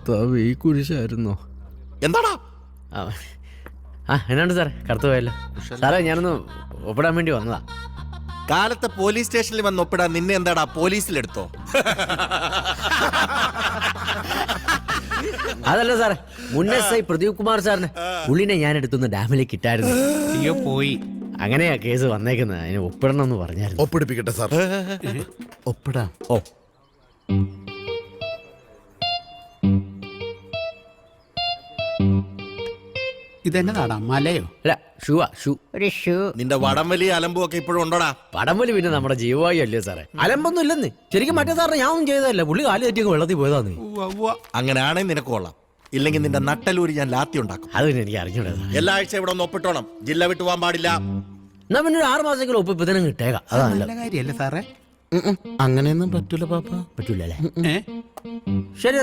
കർത്താവ് ഈ കുരിശായിരുന്നോ? എന്താടാ? എന്നാണ്ട് സാറേ, കറുത്തു പോയല്ലോ. സാറേ, ഞാനൊന്ന് ഒപ്പിടാൻ വേണ്ടി വന്നതാ. കാലത്തെ പോലീസ് സ്റ്റേഷനിൽ വന്ന് ഒപ്പിടാൻ നിന്നെ എന്താടാ പോലീസിലെടുത്തോ? അതല്ല സാറേ, മുന്നേ SI പ്രദീപ് കുമാർ സാറിന് പുള്ളിനെ ഞാൻ എടുത്തുനിന്ന് ഡാമിലേക്ക് ഇട്ടായിരുന്നു. അയ്യോ പോയി. അങ്ങനെയാ കേസ് വന്നേക്കുന്നത്. അതിന് ഒപ്പിടണം എന്ന് പറഞ്ഞായിരുന്നു. ഒപ്പിടിപ്പിക്കട്ടെ സാർ. ഒപ്പിടാം. ഓ, ഇതെന്നതാടാ, മലയോ? അല്ല, ഷൂവാ, ഷൂ. ഒരു ഷൂ. നിന്റെ വടംവലി അലമ്പും ഒക്കെ ഇപ്പോഴും ഉണ്ടോടാ? പടംവലി പിന്നെ നമ്മുടെ ജീവവായു അല്ലേ സാറേ? അലമ്പൊന്നും ഇല്ലെന്ന്. ശരിക്കും മറ്റേ സാറിന് ഞാൻ ഒന്നും ചെയ്തതല്ല. പുള്ളി കാല് തെറ്റിയൊക്കെ വെള്ളത്തിൽ പോയതാന്ന്. അങ്ങനെയാണെങ്കിൽ നിനക്ക് കൊള്ളാം. ഇല്ലെങ്കിൽ നിന്റെ നട്ടലൂരി ഞാൻ ലാത്തി ഉണ്ടാക്കും. അത് പിന്നെ എനിക്ക് അറിഞ്ഞൂടാ. എല്ലാ ആഴ്ച ഇവിടെ ഒന്ന് ഒപ്പിട്ടോണം. ജില്ല വിട്ടു പോകാൻ പാടില്ല. എന്നാ പിന്നെ ഒരു 6 മാസമെങ്കിലും ഒപ്പ് ഇപ്പൊ തന്നെ കിട്ടേക്കാം. നല്ല അതല്ല. കാര്യല്ലേ സാറേ? അങ്ങനെയൊന്നും പറ്റൂല പാപ്പ. പറ്റൂലല്ലേ? ഏ ശരി.